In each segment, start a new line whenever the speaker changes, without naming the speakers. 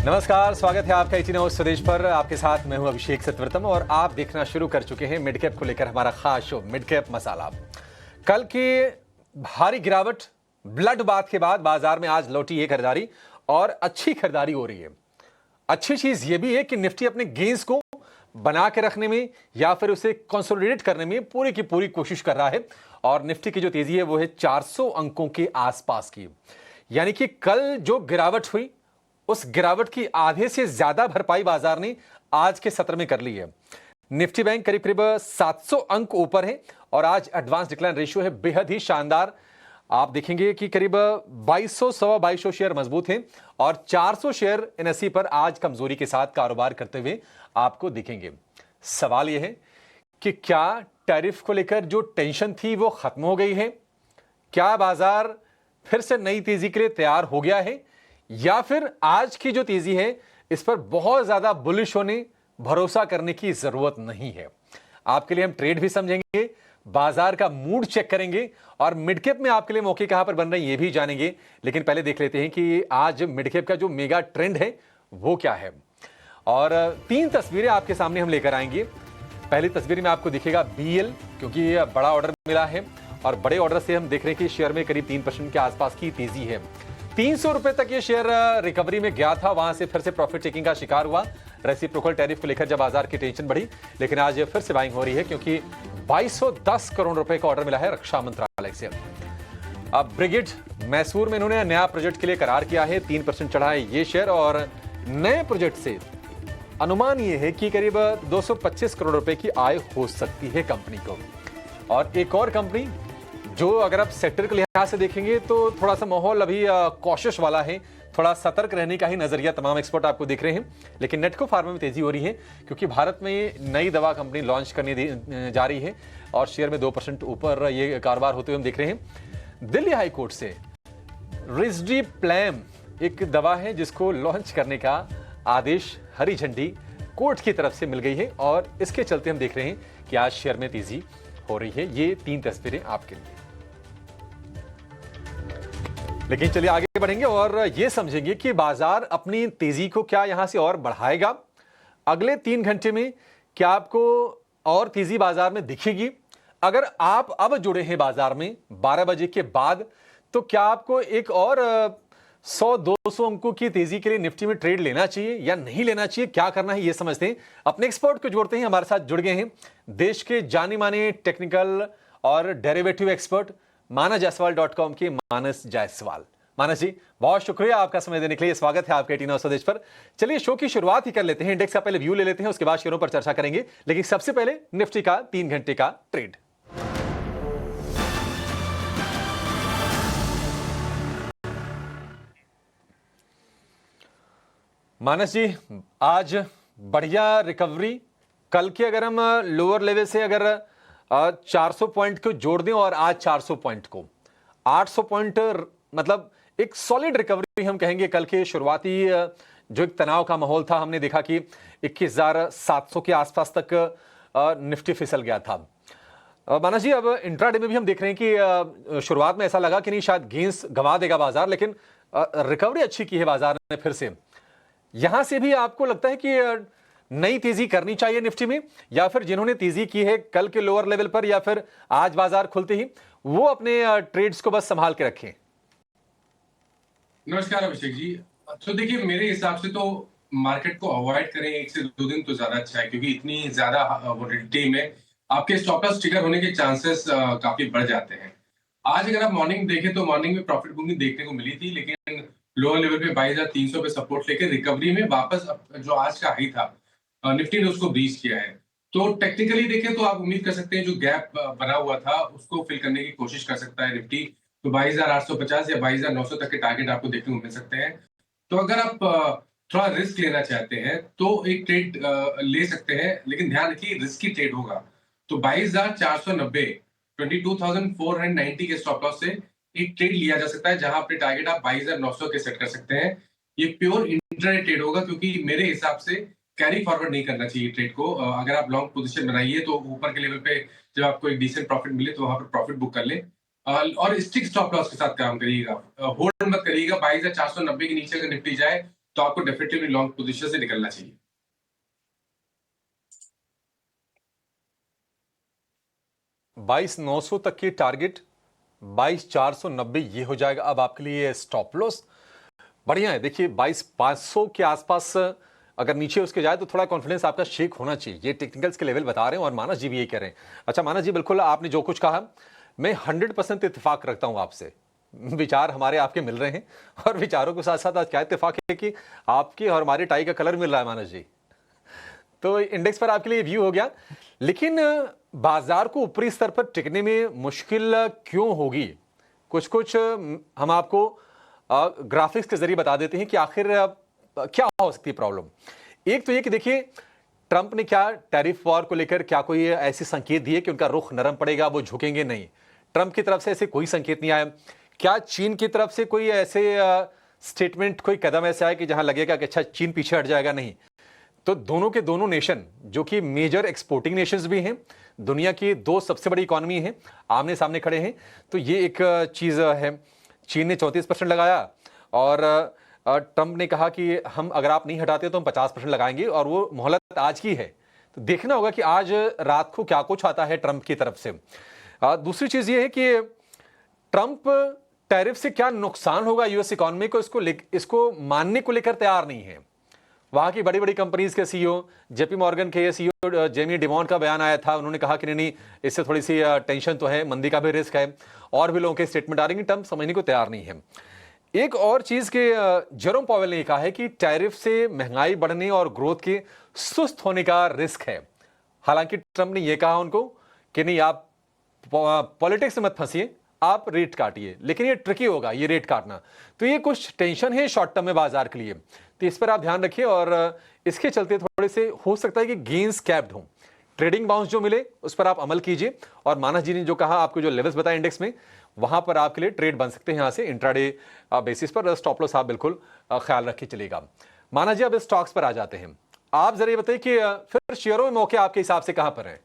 नमस्कार, स्वागत है आपका 18 आवर्स स्वदेश पर। आपके साथ मैं हूं अभिषेक सतवर्तम और आप देखना शुरू कर चुके हैं मिड कैप को लेकर हमारा खास शो मिड कैप मसाला। कल की भारी गिरावट ब्लड बाथ के बाद बाजार में आज लौटी ये खरीदारी और अच्छी खरीदारी हो रही है। अच्छी चीज ये भी है कि निफ्टी अपने गेंस को बना के रखने में या फिर उसे कंसोलिडेट करने में पूरी की पूरी कोशिश कर रहा है और निफ्टी की जो तेजी है वो है 400 अंकों के आसपास की। यानी कि कल जो गिरावट हुई उस गिरावट की आधे से ज्यादा भरपाई बाजार ने आज के सत्र में कर ली है। निफ्टी बैंक करीब करीब 700 अंक ऊपर है और आज एडवांस डिक्लाइन रेशियो है बेहद ही शानदार। आप देखेंगे कि करीब 2200 सवा 2200 शेयर मजबूत हैं और 400 शेयर एनएसई पर आज कमजोरी के साथ कारोबार करते हुए आपको दिखेंगे। सवाल यह है कि क्या टैरिफ को लेकर जो टेंशन थी वो खत्म हो गई है? क्या बाजार फिर से नई तेजी के लिए तैयार हो गया है या फिर आज की जो तेजी है इस पर बहुत ज्यादा बुलिश होने भरोसा करने की जरूरत नहीं है? आपके लिए हम ट्रेड भी समझेंगे, बाजार का मूड चेक करेंगे और मिडकैप में आपके लिए मौके कहां पर बन रहे हैं ये भी जानेंगे। लेकिन पहले देख लेते हैं कि आज मिडकैप का जो मेगा ट्रेंड है वो क्या है। और 3 तस्वीरें आपके सामने हम लेकर आएंगे। पहली तस्वीर में आपको दिखेगा बीएल, क्योंकि ये बड़ा ऑर्डर मिला है और बड़े ऑर्डर से हम देख रहे हैं कि शेयर में करीब 3% के आसपास की तेजी है। 300 रुपए तक ये शेयर रिकवरी में गया था, वहां से फिर से प्रॉफिट टेकिंग का शिकार हुआ रेसिप्रोकल टैरिफ को लेकर जब बाजार की टेंशन बढ़ी। लेकिन आज फिर से बाइंग हो रही है क्योंकि 2210 करोड़ रुपए का ऑर्डर मिला है रक्षा मंत्रालय से। अब ब्रिगेड मैसूर में इन्होंने नया प्रोजेक्ट के लिए करार किया है, 3% चढ़ा है ये शेयर और नए प्रोजेक्ट से अनुमान ये है कि करीब 225 करोड़ रुपए की आय हो सकती है कंपनी को। और एक और कंपनी जो अगर आप सेक्टर के लिहाज से देखेंगे तो थोड़ा सा माहौल अभी कॉशियस वाला है, थोड़ा सतर्क रहने का ही नजरिया तमाम एक्सपर्ट आपको दिख रहे हैं। लेकिन नेटको फार्मा में तेजी हो रही है क्योंकि भारत में नई दवा कंपनी लॉन्च करने जा रही है और शेयर में 2% ऊपर ये कारोबार होते हुए हम देख रहे हैं। दिल्ली हाई कोर्ट से रिस्डिप्लैम एक दवा है जिसको लॉन्च करने का आदेश, हरी झंडी कोर्ट की तरफ से मिल गई है और इसके चलते हम देख रहे हैं कि आज शेयर में तेजी हो रही है। ये 3 तस्वीरें आपके लिए। लेकिन चलिए आगे बढ़ेंगे और यह समझेंगे कि बाजार अपनी तेजी को क्या यहां से और बढ़ाएगा अगले 3 घंटे में। क्या आपको और तेजी बाजार में दिखेगी? अगर आप अब जुड़े हैं बाजार में 12 बजे के बाद तो क्या आपको एक और 100-200 अंकों की तेजी के लिए निफ्टी में ट्रेड लेना चाहिए या नहीं लेना चाहिए? क्या करना है ये समझते हैं। अपने एक्सपर्ट को जोड़ते हैं, हमारे साथ जुड़ गए हैं देश के जाने माने टेक्निकल और डेरिवेटिव एक्सपर्ट मानसजायसवाल.com के मानस जायसवाल। मानस जी, बहुत शुक्रिया आपका समय देने के लिए। स्वागत है आपके 18 आवर्स स्वदेश पर। चलिए शो की शुरुआत ही कर लेते हैं। इंडेक्स का पहले व्यू ले लेते हैं, उसके बाद शेयरों पर चर्चा करेंगे। लेकिन सबसे पहले निफ्टी का 3 घंटे का ट्रेड। मानस जी, आज बढ़िया रिकवरी। कल के अगर हम लोअर लेवल से अगर 400 पॉइंट को जोड़ दें और आज 400 पॉइंट को 800 पॉइंट, मतलब एक सॉलिड रिकवरी हम कहेंगे। कल के शुरुआती जो एक तनाव का माहौल था, हमने देखा कि 21,700 के आसपास तक निफ्टी फिसल गया था। मानस जी, अब इंट्राडे में भी हम देख रहे हैं कि शुरुआत में ऐसा लगा कि नहीं शायद गेंस गंवा देगा बाजार, लेकिन रिकवरी अच्छी की है बाजार ने फिर से। यहां से भी आपको लगता है कि नई तेजी करनी चाहिए निफ्टी में, या फिर जिन्होंने तेजी की है कल के लोअर लेवल पर या फिर आज बाजार खुलते ही वो अपने ट्रेड्स को बस संभाल के रखें?
नमस्कार अभिषेक जी। तो देखिए, मेरे हिसाब से तो मार्केट को अवॉइड करें 1 से 2 दिन तो ज्यादा अच्छा है, क्योंकि इतनी ज्यादा वोलेटिलिटी में आपके स्टॉप लॉस ट्रिगर होने के चांसेस काफी बढ़ जाते हैं। आज अगर आप मॉर्निंग देखें तो मॉर्निंग में प्रॉफिट बुकिंग देखने को मिली थी, लेकिन लोअर लेवल पे 22,300 पे सपोर्ट लेके रिकवरी में वापस जो आज का हाई था निफ्टी ने उसको ब्रीच किया है। तो टेक्निकली देखें तो आप उम्मीद कर सकते हैं जो गैप बना हुआ था उसको फिल करने की कोशिश कर सकता है निफ्टी। तो 22,850 या 22,900 तक के टारगेट आपको देखने को मिल सकते हैं। तो अगर आप थोड़ा रिस्क लेना चाहते हैं तो एक ट्रेड ले सकते हैं, लेकिन ध्यान रखिए रिस्की ट्रेड होगा। तो 22,490 22,490 के स्टॉप लॉस से एक ट्रेड लिया जा सकता है, जहां अपने टारगेट आप 22,900 के सेट कर सकते हैं। ये प्योर इंट्राडे ट्रेड होगा, क्योंकि मेरे हिसाब से कैरी फॉरवर्ड नहीं करना चाहिए ट्रेड को। अगर आप लॉन्ग पोजीशन बनाइए तो ऊपर के लेवल पे जब आपको एक डिसेंट प्रॉफिट मिले तो वहां पर प्रॉफिट बुक कर ले और स्टिक स्टॉप लॉस के साथ काम करिएगा। होल्ड मत करिएगा। 22,490 के नीचे अगर निफ्टी जाए तो आपको डेफिनेटली लॉन्ग पोजीशन से निकलना चाहिए।
बाईस 900 तक की टारगेट, 22,490 ये हो जाएगा अब आपके लिए स्टॉप लॉस। बढ़िया है। देखिए 22,500 के आसपास अगर नीचे उसके जाए तो थोड़ा कॉन्फिडेंस आपका शेक होना चाहिए। ये टेक्निकल्स के लेवल बता रहे हैं और मानस जी भी यही कह रहे हैं। अच्छा मानस जी, बिल्कुल आपने जो कुछ कहा मैं 100% इत्तेफाक रखता हूं आपसे। विचार हमारे आपके मिल रहे हैं और विचारों के साथ साथ आज क्या इत्तेफाक है कि आपकी और हमारी टाई का कलर मिल रहा है मानस जी। तो इंडेक्स पर आपके लिए व्यू हो गया, लेकिन बाजार को ऊपरी स्तर पर टिकने में मुश्किल क्यों होगी? कुछ कुछ हम आपको ग्राफिक्स के जरिए बता देते हैं कि आखिर क्या हो सकती है प्रॉब्लम। एक तो ये कि देखिए ट्रंप ने क्या टैरिफ वॉर को लेकर क्या कोई ऐसे संकेत दिए कि उनका रुख नरम पड़ेगा, वो झुकेंगे? नहीं, ट्रंप की तरफ से ऐसे कोई संकेत नहीं आया। क्या चीन की तरफ से कोई ऐसे स्टेटमेंट, कोई कदम ऐसे आया कि जहां लगेगा कि अच्छा चीन पीछे हट जाएगा? नहीं। तो दोनों के दोनों नेशन जो कि मेजर एक्सपोर्टिंग नेशंस भी हैं, दुनिया की दो सबसे बड़ी इकोनॉमी हैं, आमने सामने खड़े हैं। तो ये एक चीज है। चीन ने 34% लगाया और ट्रंप ने कहा कि हम अगर आप नहीं हटाते तो हम 50% लगाएंगे, और वो मोहलत आज की है। तो देखना होगा कि आज रात को क्या कुछ आता है ट्रंप की तरफ से। दूसरी चीज ये है कि ट्रंप टैरिफ से क्या नुकसान होगा यूएस इकोनॉमी को, इसको मानने को लेकर तैयार नहीं है। वहां की बड़ी बड़ी कंपनीज के सीईओ, जेपी मॉर्गन के सीईओ जेमी डिमॉन का बयान आया था, उन्होंने कहा कि नहीं इससे थोड़ी सी टेंशन तो है, मंदी का भी रिस्क है, और भी लोगों के स्टेटमेंट आ रहे हैं, ट्रंप समझने को तैयार नहीं है। एक और चीज के जेरोम पावेल ने कहा है कि टैरिफ से महंगाई बढ़ने और ग्रोथ के सुस्त होने का रिस्क है। हालांकि ट्रंप ने यह कहा उनको कि नहीं आप पॉलिटिक्स में मत फंसिए, आप रेट काटिए, लेकिन ये ट्रिकी होगा ये रेट काटना। तो ये कुछ टेंशन है शॉर्ट टर्म में बाजार के लिए, तो इस पर आप ध्यान रखिए। और इसके चलते थोड़े से हो सकता है कि गेन्स कैप्ड हो, ट्रेडिंग बाउंस जो मिले उस पर आप अमल कीजिए। और मानस जी ने जो कहा, आपको जो लेवल्स बताए इंडेक्स में, वहां पर आपके लिए ट्रेड बन सकते हैं यहां से इंट्राडे बेसिस पर। स्टॉप लॉस आप बिल्कुल ख्याल रखिए चलेगा। मानस जी अब स्टॉक्स पर आ जाते हैं। आप जरा बताइए कि फिर शेयरों में मौके आपके हिसाब से कहां पर है?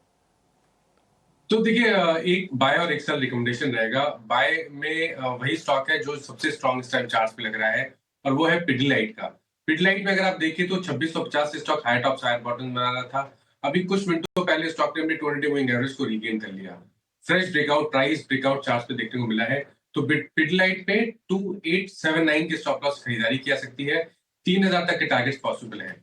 तो देखिए एक बाय और एक सेल रिकमेंडेशन रहेगा। बाय में वही स्टॉक है जो सबसे स्ट्रॉन्ग इस टाइम चार्ट पे लग रहा है, और वो है पिडिलाइट का। पिडिलाइट में अगर आप देखिए तो 2650 से stock high top higher bottom बना रहा था। अभी कुछ मिनटों पहले स्टॉक ने अपने 200 मूविंग एवरेज को रीगेन कर लिया। Fresh breakout price breakout chart पे देखने को मिला है। तो पिडिलाइट पे 2879 के स्टॉप लॉस खरीदारी की जा सकती है। 3000 तक के टारगेट्स पॉसिबल है।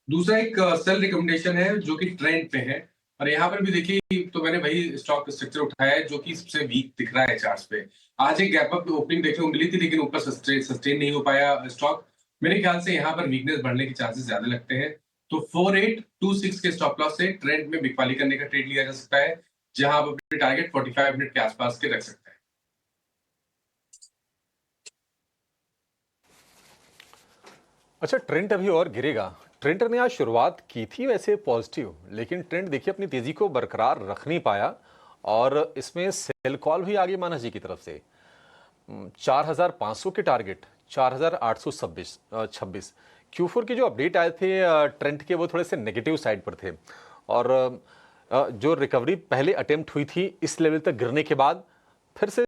दूसरा एक सेल रिकमेंडेशन है जो कि ट्रेंड पे है, और यहाँ पर भी देखिए तो मैंने वही स्टॉक स्ट्रक्चर उठाया है जो कि सबसे वीक दिख रहा है चार्ट्स पे। आज एक गैप अप ओपनिंग देखने को मिली थी, लेकिन ऊपर सस्टेन नहीं हो पाया स्टॉक। मेरे ख्याल से यहाँ पर वीकनेस बढ़ने के चांसेस ज्यादा लगते हैं। तो 4826 के स्टॉप लॉस से ट्रेंड में बिकवाली करने का ट्रेड लिया जा सकता है, जहां आप अपने टारगेट 45 मिनट के आसपास के रख सकते हैं।
अच्छा, ट्रेंड अभी और गिरेगा। ट्रेंड ने आज शुरुआत की थी वैसे पॉजिटिव, लेकिन ट्रेंड देखिए अपनी तेजी को बरकरार रख नहीं पाया, और इसमें सेल कॉल भी आ गई मानस जी की तरफ से। 4500 के टारगेट 4826। Q4 के जो अपडेट आए थे ट्रेंड के, वो थोड़े से नेगेटिव साइड पर थे, और जो रिकवरी पहले अटेम्प्ट हुई थी इस लेवल तक गिरने के बाद फिर से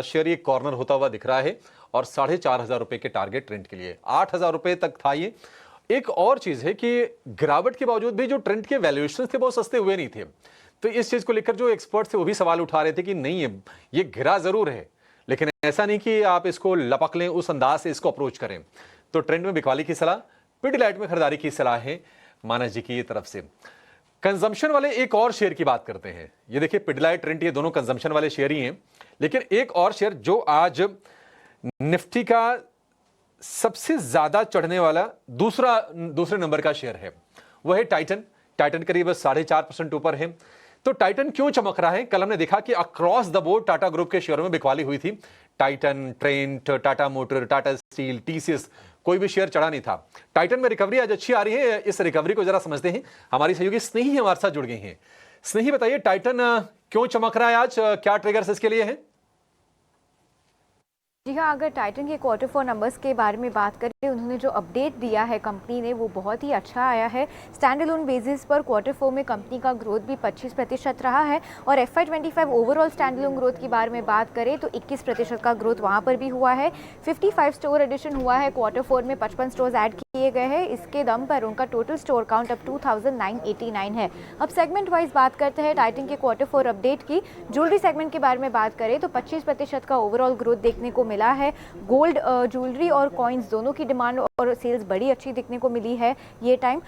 शेयर ये कॉर्नर होता हुआ दिख रहा है, और 4500 रुपए के टारगेट ट्रेंड के लिए 8000 रुपए तक था ये। एक और चीज है कि गिरावट के बावजूद भी जो ट्रेंड के वैल्यूएशन थे बहुत सस्ते हुए नहीं थे। तो इस चीज को लेकर जो एक्सपर्ट थे वो भी सवाल उठा रहे थे कि नहीं ये गिरा जरूर है, लेकिन ऐसा नहीं कि आप इसको लपक लें, उस अंदाज से इसको अप्रोच करें। तो ट्रेंड में बिकवाली की सलाह, पिडिलाइट में खरीदारी की सलाह है मानस जी की तरफ से। कंजम्पशन वाले एक और शेयर की बात करते हैं। ये देखिए पिडिलाइट, ट्रेंड, ये दोनों कंजम्पशन वाले शेयर ही हैं, लेकिन एक और शेयर जो आज निफ्टी का सबसे ज्यादा चढ़ने वाला दूसरे नंबर का शेयर है, वह है टाइटन। टाइटन करीब 4.5% ऊपर है। तो टाइटन क्यों चमक रहा है? कल हमने देखा कि across the board Tata group के शेयरों में बिकवाली हुई थी। Titan, Trent, Tata motor, Tata steel, TCS, कोई भी शेयर चढ़ा नहीं था। टाइटन में रिकवरी आज अच्छी आ रही है। इस रिकवरी को जरा समझते हैं। हमारी सहयोगी स्नेही हमारे साथ जुड़ गई हैं। स्नेही बताइए, टाइटन क्यों चमक रहा है आज, क्या ट्रिगर्स इसके लिए हैं?
जी हाँ, अगर टाइटन के क्वार्टर 4 नंबर्स के बारे में बात करें, उन्होंने जो अपडेट दिया है कंपनी ने वो बहुत ही अच्छा आया है। स्टैंड अलोन बेसिस पर क्वार्टर 4 में कंपनी का ग्रोथ भी 25% रहा है, और FY25 overall stand alone growth के बारे में बात करें तो 21% का ग्रोथ वहाँ पर भी हुआ है। 55 स्टोर एडिशन हुआ है क्वार्टर 4 में, 55 स्टोर्स ऐड किए गए हैं। इसके दम पर उनका टोटल स्टोर काउंट अब 2989 है। अब सेगमेंट वाइज बात करते हैं टाइटन के Q4 अपडेट की। ज्वेलरी सेगमेंट के बारे में बात करें तो 25% का ओवरऑल ग्रोथ देखने को मिला है। गोल्ड ज्वेलरी और कॉइन्स दोनों की डिमांड और सेल्स बड़ी अच्छी देखने को मिली है ये टाइम।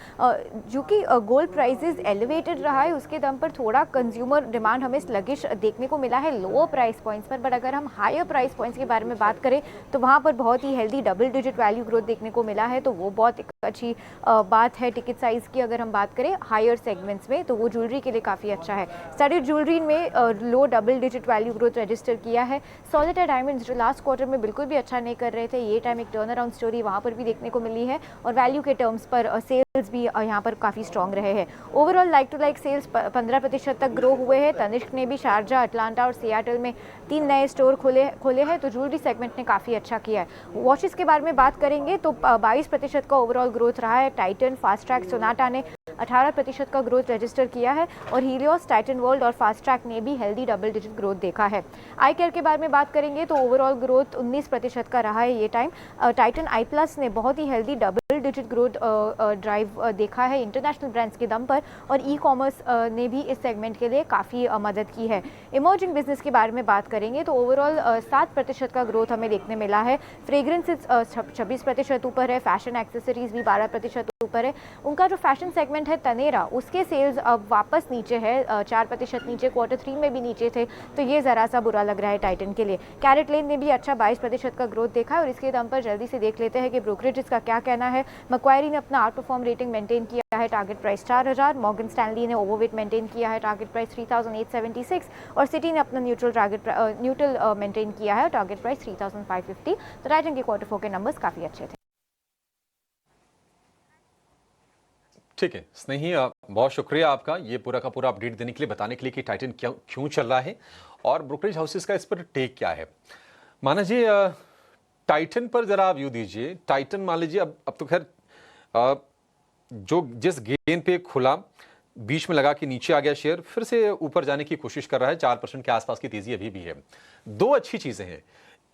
जो कि गोल्ड प्राइसेस एलिवेटेड रहा है, उसके दम पर थोड़ा कंज्यूमर डिमांड हमें स्लगिश देखने को मिला है लोअर प्राइस पॉइंट्स पर। बट अगर हम हायर प्राइस पॉइंट्स के बारे में बात करें तो वहाँ पर बहुत ही healthy double digit value growth देखने को मिला है, तो वो बहुत एक अच्छी बात है। टिकट साइज़ की अगर हम बात करें हायर सेगमेंट्स में तो वो ज्वेलरी के लिए काफ़ी अच्छा है। स्टडीड ज्वेलरी में low double digit value growth register किया है। सॉलिटेड डायमंड्स जो लास्ट क्वार्टर में बिल्कुल भी अच्छा नहीं कर रहे थे, ये टाइम एक टर्न अराउंड स्टोरी वहाँ पर भी देखने को मिली है और वैल्यू के टर्म्स पर सेल्स भी यहाँ पर काफ़ी स्ट्रॉन्ग रहे हैं। Overall like to like sales 15% तक ग्रो हुए हैं। तनिष्क ने भी शारजा, अटलांटा और सियाटल में 3 नए स्टोर खोले हैं, तो ज्वेलरी सेगमेंट ने काफ़ी अच्छा किया है। वॉचेस के बारे में बात करेंगे तो 22% का ओवरऑल ग्रोथ रहा है। टाइटन, फास्ट ट्रैक, सोनाटा ने 18% का ग्रोथ रजिस्टर किया है और हीलियोस, टाइटन वर्ल्ड और फास्ट ट्रैक ने भी हेल्दी डबल डिजिट ग्रोथ देखा है। आई केयर के बारे में बात करेंगे तो ओवरऑल ग्रोथ 19% का रहा है ये टाइम। टाइटन आई प्लस ने बहुत ही healthy double digit growth drive देखा है इंटरनेशनल ब्रांड्स के दम पर और ई कॉमर्स ने भी इस सेगमेंट के लिए काफ़ी मदद की है। इमर्जिंग बिजनेस के बारे में बात करेंगे तो ओवरऑल 7% का ग्रोथ हमें देखने मिला है। फ्रेग्रेंसेस 26% ऊपर है, फैशन एक्सेसरीज भी 12% ऊपर है। उनका जो फैशन सेगमेंट है तनेरा, उसके सेल्स अब वापस नीचे है, 4% नीचे, Q3 में भी नीचे थे, तो ये ज़रा सा बुरा लग रहा है टाइटन के लिए। कैरेट लेन ने भी अच्छा 22% का ग्रोथ देखा है और इसके दम पर जल्दी से देख लेते हैं कि ब्रोकरेजेस का क्या कहना है। मैक्वायरी ने अपना आउट परफॉर्म रेटिंग मेंटेन किया है, टारगेट प्राइस 4000। मॉर्गन स्टैनली ने ओवरवेट मेंटेन किया है, टारगेट प्राइस 3876 और सिटी ने अपना न्यूट्रल मेंटेन किया है, टारगेट प्राइस 3550। तो टाइटन के Q4 के नंबर्स काफ़ी अच्छे थे।
ठीक है स्नेही, बहुत शुक्रिया आपका ये पूरा का पूरा अपडेट देने के लिए, बताने के लिए कि टाइटन क्यों चल रहा है और ब्रोकरेज हाउसेस का इस पर टेक क्या है। माना जी टाइटन पर जरा आप व्यू दीजिए। टाइटन मान लीजिए अब तो खैर जो जिस गेंद पे खुला बीच में लगा के नीचे आ गया शेयर, फिर से ऊपर जाने की कोशिश कर रहा है। 4% के आसपास की तेजी अभी भी है। दो अच्छी चीजें हैं,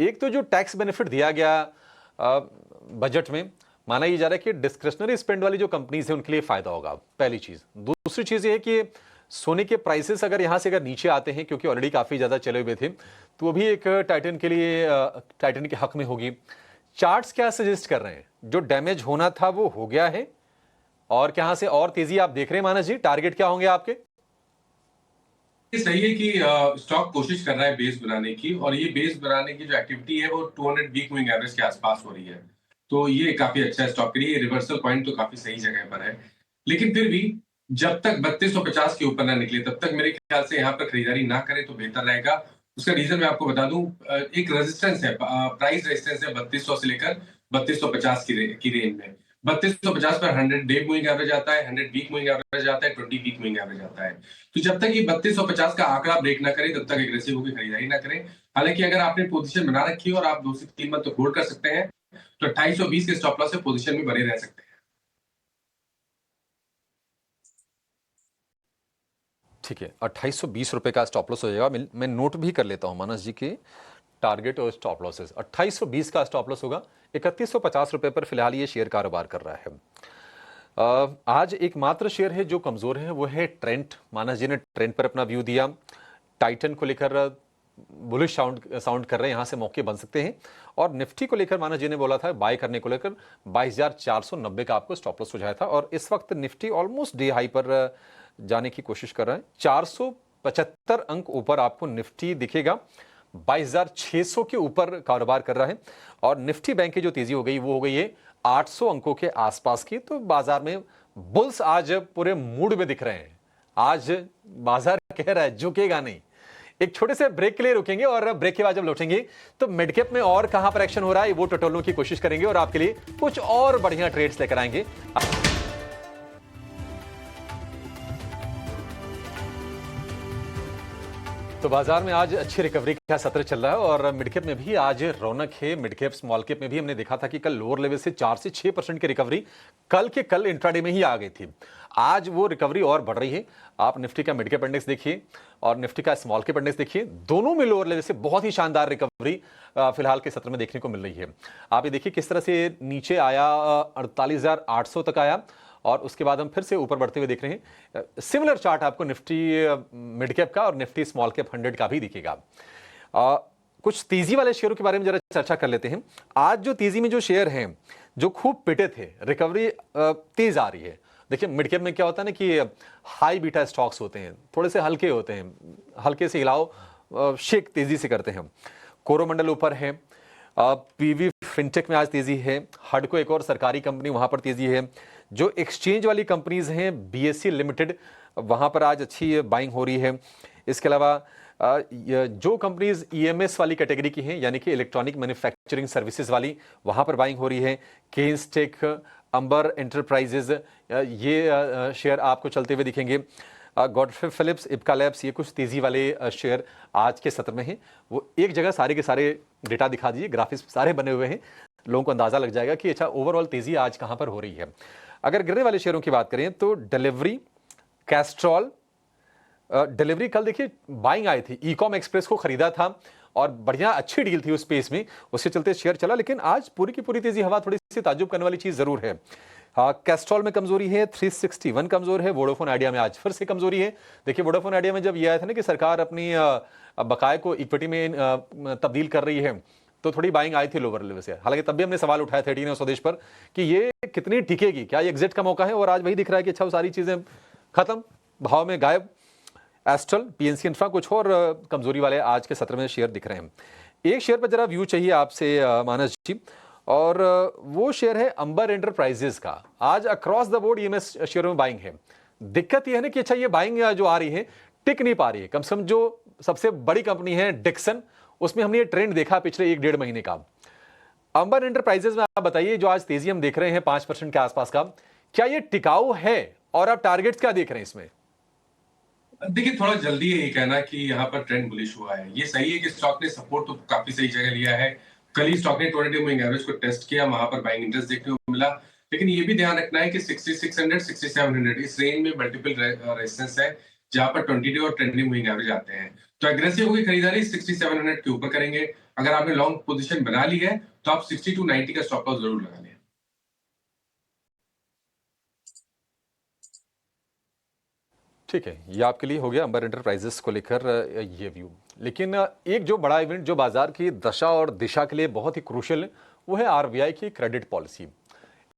एक तो जो टैक्स बेनिफिट दिया गया बजट में, माना ये जा रहा है कि डिस्क्रिशनरी स्पेंड वाली जो कंपनीज है उनके लिए फायदा होगा, पहली चीज। दूसरी चीज ये है कि सोने के प्राइसेस अगर यहां से अगर नीचे आते हैं, क्योंकि ऑलरेडी काफी ज्यादा चले हुए थे, तो वो भी एक टाइटन के लिए टाइटन के हक में होगी। चार्ट्स क्या सजेस्ट कर रहे हैं? जो डैमेज होना था वो हो गया है और कहां से और तेजी आप देख रहे हैं मानस जी? टारगेट क्या होंगे आपके?
सही है कि स्टॉक कोशिश कर रहा है बेस बनाने की, और ये बेस बनाने की जो एक्टिविटी है वो 200 वीक मूविंग एवरेज के आसपास हो रही है, तो ये काफी अच्छा है स्टॉक के लिए। रिवर्सल पॉइंट तो काफी सही जगह पर है, लेकिन फिर भी जब तक 3250 के ऊपर ना निकले तब तक मेरे ख्याल से यहाँ पर खरीदारी ना करें तो बेहतर रहेगा। उसका रीजन मैं आपको बता दूं, एक रेजिस्टेंस है, प्राइस रेजिस्टेंस है 3200 से लेकर 3250 की रेंज में। 3250 पर 100 डे मूविंग एवरेज आता है, 100 वीक मूविंग एवरेज आता है, 20 वीक मूविंग एवरेज आता है। तो जब तक ये 3250 का आंकड़ा ब्रेक ना करे तब तक एग्रेसिव होकर खरीदारी ना करें। हालांकि अगर आपने पोजीशन बना रखी है और आप 2 से 3 मंथ तो होल्ड कर सकते हैं, तो 2820 के स्टॉप लॉस से पोजीशन में बने रह सकते हैं।
ठीक है, 2820 रुपए का स्टॉप लॉस हो जाएगा। मैं नोट भी कर लेता हूं मानस जी के टारगेट और स्टॉप लॉसेस। 2820 का स्टॉप लॉस होगा। 3150 रुपए पर फिलहाल ये शेयर कारोबार कर रहा है। आज एकमात्र शेयर है जो कमजोर है, वो है ट्रेंट। मानस जी ने ट्रेंट पर अपना व्यू दिया। टाइटन को लेकर बुलिश साउंड कर रहे हैं, यहां से मौके बन सकते हैं। और निफ्टी को लेकर मानस जी ने बोला था बाय करने को लेकर 22,490 का आपको स्टॉप लॉस सुझाया था, और इस वक्त निफ्टी ऑलमोस्ट डे हाई पर जाने की कोशिश कर रहा है। 475 अंक ऊपर आपको निफ्टी दिखेगा। 22,600 के ऊपर कारोबार कर रहा है और निफ्टी बैंक की जो तेजी हो गई वो हो गई है 800 अंकों के आसपास की। तो बाजार में बुल्स आज पूरे मूड में दिख रहे हैं। आज बाजार कह रहा है झुकेगा नहीं। एक छोटे से ब्रेक के लिए रुकेंगे और ब्रेक के बाद जब लौटेंगे तो मिड कैप में और कहां पर एक्शन हो रहा है वो टटोलने की कोशिश करेंगे और आपके लिए कुछ और बढ़िया ट्रेड्स लेकर आएंगे। तो बाजार में आज अच्छी रिकवरी का सत्र चल रहा है और मिड कैप में भी आज रौनक है। मिड कैप स्मॉल कैप में भी हमने देखा था कि कल लोअर लेवल से 4 से 6% की रिकवरी कल इंट्राडे में ही आ गई थी। आज वो रिकवरी और बढ़ रही है। आप निफ्टी का मिड कैप इंडेक्स देखिए और निफ्टी का स्मॉल कैप इंडेक्स देखिए, दोनों में लोअर लेवल से बहुत ही शानदार रिकवरी फिलहाल के सत्र में देखने को मिल रही है। आप ये देखिए किस तरह से नीचे आया, 48,800 तक आया और उसके बाद हम फिर से ऊपर बढ़ते हुए देख रहे हैं। सिमिलर चार्ट आपको निफ्टी मिड कैप का और निफ्टी स्मॉल कैप 100 का भी दिखेगा। कुछ तेजी वाले शेयरों के बारे में जरा चर्चा कर लेते हैं। आज जो तेजी में जो शेयर हैं जो खूब पिटे थे, रिकवरी तेज आ रही है। देखिए मिड कैप में क्या होता है ना कि हाई बीटा स्टॉक्स होते हैं, थोड़े से हल्के होते हैं, हल्के से हिलाओ शेक तेजी से करते हैं। कोरोमंडल ऊपर है, पीवी फिनटेक में आज तेजी है, हडको एक और सरकारी कंपनी वहां पर तेजी है। जो एक्सचेंज वाली कंपनीज हैं, बीएससी लिमिटेड, वहां पर आज अच्छी बाइंग हो रही है। इसके अलावा जो कंपनीज ईएमएस वाली कैटेगरी की हैं, यानी कि इलेक्ट्रॉनिक मैन्युफैक्चरिंग सर्विसेज वाली, वहां पर बाइंग हो रही है। केन्सटेक, अंबर एंटरप्राइजेज, ये शेयर आपको चलते हुए दिखेंगे। गॉडफ्रे फिलिप्स, इप्का लैब्स, ये कुछ तेजी वाले शेयर आज के सत्र में हैं। वो एक जगह सारे के सारे डेटा दिखा दीजिए, ग्राफिक्स सारे बने हुए हैं, लोगों को अंदाजा लग जाएगा कि अच्छा ओवरऑल तेजी आज कहां पर हो रही है। अगर गिरने वाले शेयरों की बात करें तो डिलीवरी, कैस्ट्रॉल, डिलीवरी कल देखिए बाइंग आई थी, ईकॉम एक्सप्रेस को खरीदा था और बढ़िया अच्छी डील थी उस स्पेस में, उसके चलते शेयर चला। लेकिन आज पूरी की पूरी तेजी हवा थोड़ी सी ताज्जुब करने वाली चीज जरूर है। कैस्ट्रॉल में कमजोरी है, 361 कमजोर है। वोडाफोन आइडिया में आज फिर से कमजोरी है। देखिए वोडाफोन आइडिया में जब ये आया था ना कि सरकार अपनी बकाये को इक्विटी में तब्दील कर रही है, तो थोड़ी बाइंग आई थी लोअर लेवल से। हालांकि तब भी हमने सवाल उठाया था 18 स्वदेश पर कि ये कितनी टिकेगी, क्या ये एग्जिट का मौका है, और आज वही दिख रहा है कि अच्छा वो सारी चीजें खत्म, भाव में गायब। एस्ट्रल, पीएनसी इंफ्रा, कुछ और कमजोरी वाले आज के सत्र में शेयर दिख रहे हैं। एक शेयर पर जरा व्यू चाहिए आपसे मानस जी, और वो शेयर है अंबर एंटरप्राइजेस का। आज अक्रॉस द बोर्ड ईएमएस शेयरों में बाइंग है। दिक्कत यह है ना कि अच्छा ये बाइंग जो आ रही है टिक नहीं पा रही है। कम से कम जो सबसे बड़ी कंपनी है डिक्सन, उसमें हमने ये ट्रेंड देखा पिछले 1-1.5 महीने का। अंबर एंटरप्राइजेस में आप बताइए जो आज तेजी हम देख रहे हैं 5% के आसपास का, क्या ये टिकाऊ है और आप टारगेट्स क्या देख रहे हैं इसमें?
देखिए थोड़ा जल्दी है ये कहना कि यहाँ पर ट्रेंड बुलिश हुआ है। ये सही है कि स्टॉक ने सपोर्ट तो काफी सही जगह लिया है। कल ही स्टॉक ने 20-day मूविंग एवरेज को टेस्ट किया, वहां पर बाइंग इंटरेस्ट देखने को मिला। लेकिन ये भी ध्यान रखना है कि 6600, 6700 इस रेंज में मल्टीपल रेजिस्टेंस है, जहां पर 20-day और ट्रेंडिंग मूविंग एवरेज आते हैं। तो एग्रेसिव होगी खरीदारी 6700 के ऊपर करेंगे। अगर आपने लॉन्ग पोजीशन बना ली है तो आप 60 to 90 का स्टॉप लॉस जरूर लगा लें।
ठीक है, ये आपके लिए हो गया अंबर एंटरप्राइजेस को लेकर ये व्यू। लेकिन एक जो बड़ा इवेंट जो बाजार की दशा और दिशा के लिए बहुत ही क्रूशियल है, वो है आरबीआई की क्रेडिट पॉलिसी।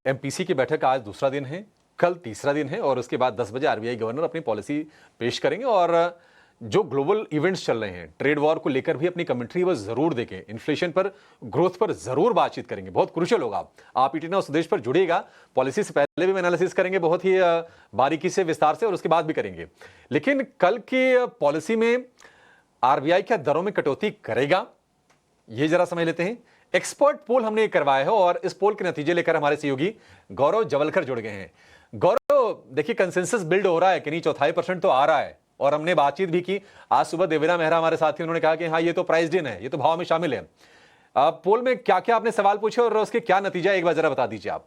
एमपीसी की बैठक आज दूसरा दिन है, कल तीसरा दिन है, और उसके बाद 10 बजे आरबीआई गवर्नर अपनी पॉलिसी पेश करेंगे। और जो ग्लोबल इवेंट्स चल रहे हैं, ट्रेड वॉर को लेकर भी अपनी कमेंट्री वो जरूर देंगे। इन्फ्लेशन पर, ग्रोथ पर जरूर बातचीत करेंगे, बहुत क्रूशियल होगा। आप ईटी नाउ स्वदेश पर जुड़िएगा, पॉलिसी से पहले भी एनालिसिस करेंगे बहुत ही बारीकी से, विस्तार से, और उसके बाद भी करेंगे। लेकिन कल की पॉलिसी में आरबीआई क्या दरों में कटौती करेगा, ये जरा समझ लेते हैं। एक्सपर्ट पोल हमने करवाया है और इस पोल के नतीजे लेकर हमारे सहयोगी गौरव जवलकर जुड़ गए हैं। गौरव, देखिए कंसेंसस बिल्ड हो रहा है कि नहीं, 4.5% तो आ रहा है, और हमने बातचीत भी की। आज सुबह देवेरा मेहरा हमारे साथ थी, उन्होंने कहा कि हाँ ये तो प्राइस्ड इन है, ये तो भाव में शामिल है। पोल में क्या क्या आपने सवाल पूछे और उसके क्या नतीजा, एक बार जरा बता दीजिए आप।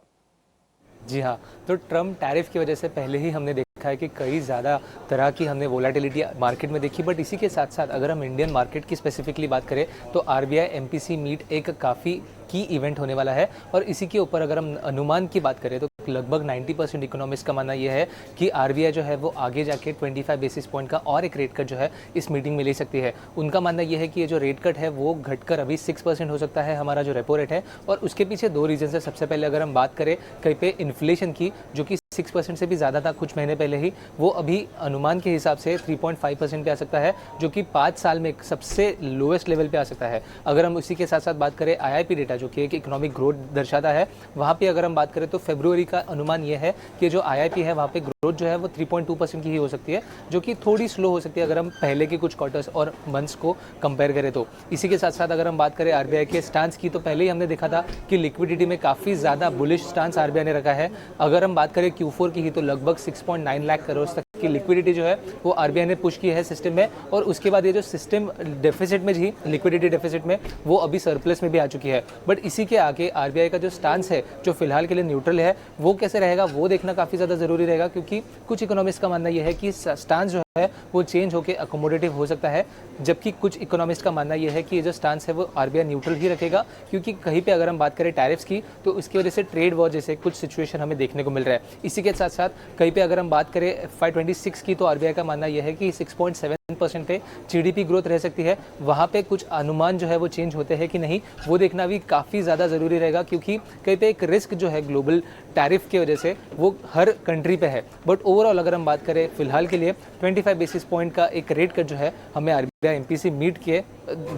जी हाँ, तो ट्रम्प टैरिफ की वजह से पहले ही हमने देखा है कि कई ज़्यादा तरह की हमने वोलेटिलिटी मार्केट में देखी। बट इसी के साथ साथ अगर हम इंडियन मार्केट की स्पेसिफिकली बात करें तो आरबीआई एमपीसी मीट एक काफ़ी की इवेंट होने वाला है। और इसी के ऊपर अगर हम अनुमान की बात करें तो लगभग 90% इकोनॉमिस्ट का मानना यह है कि आरबीआई जो है वो आगे जाके 25 बेसिस पॉइंट का और एक रेट कट जो है इस मीटिंग में ले सकती है। उनका मानना यह है कि ये जो रेट कट है वो घटकर अभी 6% हो सकता है, हमारा जो रेपो रेट है। और उसके पीछे 2 रीजन है। सबसे पहले अगर हम बात करें कहीं पे इन्फ्लेशन की, जो कि 6% से भी ज़्यादा था कुछ महीने पहले ही, वो अभी अनुमान के हिसाब से 3.5% पे आ सकता है, जो कि 5 साल में सबसे लोएस्ट लेवल पे आ सकता है। अगर हम उसी के साथ साथ बात करें आईआईपी डेटा, जो कि एक इकोनॉमिक ग्रोथ दर्शाता है, वहाँ पे अगर हम बात करें तो फरवरी का अनुमान यह है कि जो आईआईपी है वहाँ पे ग्रोथ जो है वो 3.2% की ही हो सकती है, जो कि थोड़ी स्लो हो सकती है अगर हम पहले के कुछ क्वार्टर्स और मंथ्स को कंपेयर करें तो। इसी के साथ साथ अगर हम बात करें आरबीआई के स्टांस की, तो पहले ही हमने देखा था कि लिक्विडिटी में काफ़ी ज़्यादा बुलिश स्टांस आरबीआई ने रखा है। अगर हम बात करें Q4 की ही तो लगभग 6.9 लाख करोड़ तक कि लिक्विडिटी जो है वो आरबीआई ने पुश की है सिस्टम में, और उसके बाद ये जो सिस्टम डेफिसिट में थी, लिक्विडिटी डेफिसिट में, वो अभी सरप्लस में भी आ चुकी है। बट इसी के आगे आरबीआई का जो स्टांस है, जो फिलहाल के लिए न्यूट्रल है, वो कैसे रहेगा वो देखना काफ़ी ज़्यादा ज़रूरी रहेगा, क्योंकि कुछ इकोनॉमिस्ट का मानना यह है कि स्टांस जो है वो चेंज होकर अकोमोडेटिव हो सकता है, जबकि कुछ इकोनॉमिस्ट का मानना यह है कि ये जो स्टांस है वो आरबीआई न्यूट्रल ही रखेगा, क्योंकि कहीं पे अगर हम बात करें टैरिफ्स की तो उसकी वजह से ट्रेड वॉर जैसे कुछ सिचुएशन हमें देखने को मिल रहा है। इसी के साथ साथ कहीं पे अगर हम बात करें FY26 की, तो आरबीआई का मानना यह है कि 6.7% पे जीडीपी ग्रोथ रह सकती है। वहाँ पे कुछ अनुमान जो है वो चेंज होते हैं कि नहीं, वो देखना भी काफ़ी ज़्यादा ज़रूरी रहेगा, क्योंकि कहीं पे एक रिस्क जो है ग्लोबल टैरिफ की वजह से वो हर कंट्री पे है। बट ओवरऑल अगर हम बात करें फिलहाल के लिए 25 बेसिस पॉइंट का एक रेट कट जो है हमें आरबीआई एमपीसी मीट के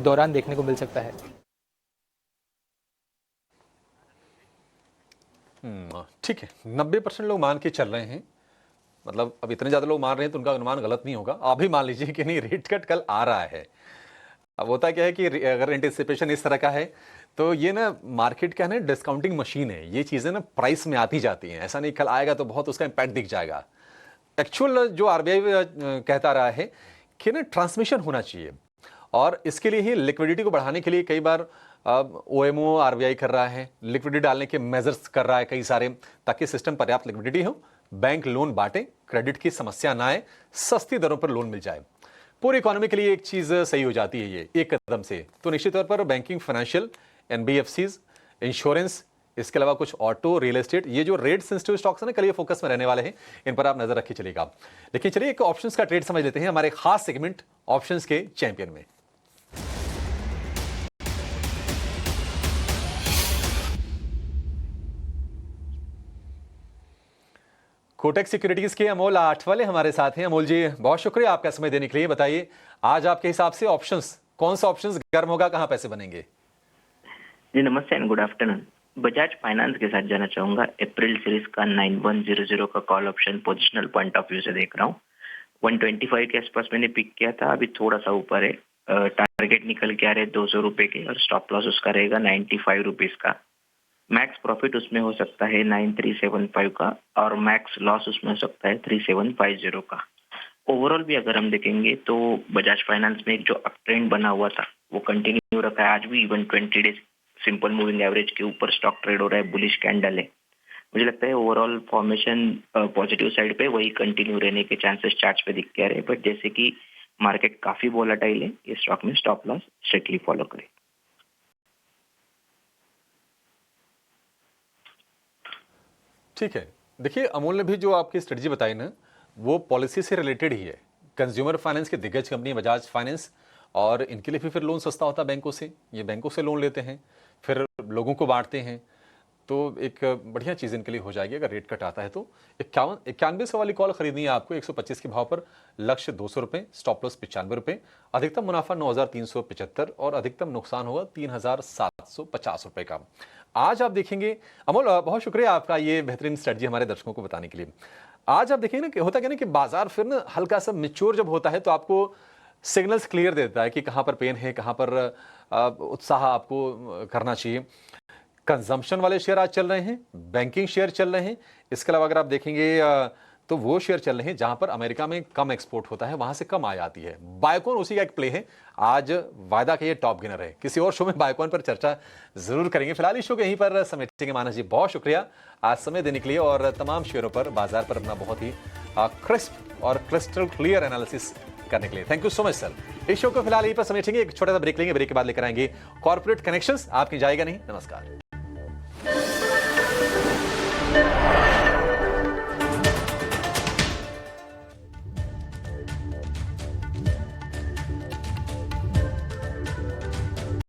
दौरान देखने को मिल सकता है।
ठीक है, 90% लोग मान के चल रहे हैं, मतलब अब इतने ज़्यादा लोग मान रहे हैं तो उनका अनुमान गलत नहीं होगा। आप भी मान लीजिए कि नहीं, रेट कट कल आ रहा है। अब होता क्या है कि अगर एंटिसिपेशन इस तरह का है तो ये ना मार्केट का ना डिस्काउंटिंग मशीन है, ये चीज़ें ना प्राइस में आती जाती हैं। ऐसा नहीं कल आएगा तो बहुत उसका इम्पैक्ट दिख जाएगा। एक्चुअल जो आरबीआई कहता रहा है कि ना ट्रांसमिशन होना चाहिए, और इसके लिए ही लिक्विडिटी को बढ़ाने के लिए कई बार ओएमओ आरबीआई कर रहा है, लिक्विडिटी डालने के मेजर्स कर रहा है कई सारे, ताकि सिस्टम पर्याप्त लिक्विडिटी हो, बैंक लोन बांटे, क्रेडिट की समस्या ना आए, सस्ती दरों पर लोन मिल जाए। पूरी इकोनॉमी के लिए एक चीज़ सही हो जाती है ये एक कदम से। तो निश्चित तौर पर बैंकिंग, फाइनेंशियल, एनबीएफसीज, इंश्योरेंस, इसके अलावा कुछ ऑटो, रियल एस्टेट, ये जो रेट सेंसिटिव स्टॉक्स है ना, कल ये फोकस में रहने वाले हैं, इन पर आप नजर रखिए चलिएगा। लेकिन चलिए एक ऑप्शंस का ट्रेड समझ लेते हैं हमारे खास सेगमेंट ऑप्शंस के चैंपियन में। कोटक सिक्योरिटीज के अमोल आठवले हमारे साथ हैं। अमोल जी, बहुत शुक्रिया आपका समय देने के लिए। बताइए आज आपके हिसाब से ऑप्शंस, कौन सा ऑप्शंस गर्म होगा, कहां पैसे बनेंगे?
जी नमस्ते and good afternoon. Bajaj finance के साथ जाना चाहूंगा। अप्रैल सीरीज का 9100 का call option positional point of view से देख रहा हूँ। 125 के आसपास मैंने पिक किया था, अभी थोड़ा सा ऊपर है। टारगेट निकल के आ रहे 200 रुपए के, और स्टॉप लॉस उसका रहेगा 95 रुपीज का। मैक्स प्रॉफिट उसमें हो सकता है 9375 का, और मैक्स लॉस उसमें हो सकता है 3750 का। ओवरऑल भी अगर हम देखेंगे तो बजाज फाइनेंस में एक जो अप ट्रेंड बना हुआ था वो कंटिन्यू रखा है। आज भी even 20 days simple moving average के ऊपर स्टॉक ट्रेड हो रहा है, बुलिश कैंडल है। मुझे लगता है ओवरऑल फॉर्मेशन पॉजिटिव साइड पे वही कंटिन्यू रहने के चांसेस चार्ट पे दिख के आ रहे हैं। बट जैसे कि मार्केट काफी वोलेटाइल है, इस स्टॉक में स्टॉप लॉस स्ट्रिक्टली फॉलो करें।
ठीक है, देखिए अमोल ने भी जो आपकी स्ट्रेटजी बताई ना, वो पॉलिसी से रिलेटेड ही है। कंज्यूमर फाइनेंस की दिग्गज कंपनी बजाज फाइनेंस, और इनके लिए भी फिर लोन सस्ता होता है बैंकों से। ये बैंकों से लोन लेते हैं, फिर लोगों को बांटते हैं, तो एक बढ़िया चीज़ इनके लिए हो जाएगी अगर रेट कट आता है तो। 91 वाली कॉल खरीदनी है आपको 125 के भाव पर। लक्ष्य 200 रुपये, स्टॉप लॉस 95 रुपये, अधिकतम मुनाफा 9375 और अधिकतम नुकसान होगा 3750 रुपये का। आज आप देखेंगे अमोल, बहुत शुक्रिया आपका ये बेहतरीन स्ट्रेटजी हमारे दर्शकों को बताने के लिए। आज आप देखेंगे ना कि होता क्या ना कि बाजार फिर ना हल्का सा मैच्योर जब होता है तो आपको सिग्नल्स क्लियर देता है कि कहाँ पर पेन है, कहाँ पर उत्साह आपको करना चाहिए। कंजम्पशन वाले शेयर आज चल रहे हैं, बैंकिंग शेयर चल रहे हैं। इसके अलावा अगर आप देखेंगे तो वो शेयर चल रहे हैं जहां पर अमेरिका में कम एक्सपोर्ट होता है, वहां से कम आय आती है। बायोकॉन उसी का एक प्ले है। आज वायदा के ये टॉप गेनर है। किसी और शो में बायोकॉन पर चर्चा जरूर करेंगे। फिलहाल इस शो को यहीं पर समेटेंगे। मानस जी, बहुत शुक्रिया आज समय देने के लिए और तमाम शेयरों पर, बाजार पर अपना बहुत ही क्रिस्प और क्रिस्टल क्लियर एनालिसिस करने के लिए। Thank you so much sir. इस शो को फिलहाल यहीं पर समेटेंगे, एक छोटा सा ब्रेक लेंगे। ब्रेक के बाद लेकर आएंगे कॉर्पोरेट कनेक्शंस। आपकी जाएगा नहीं। नमस्कार।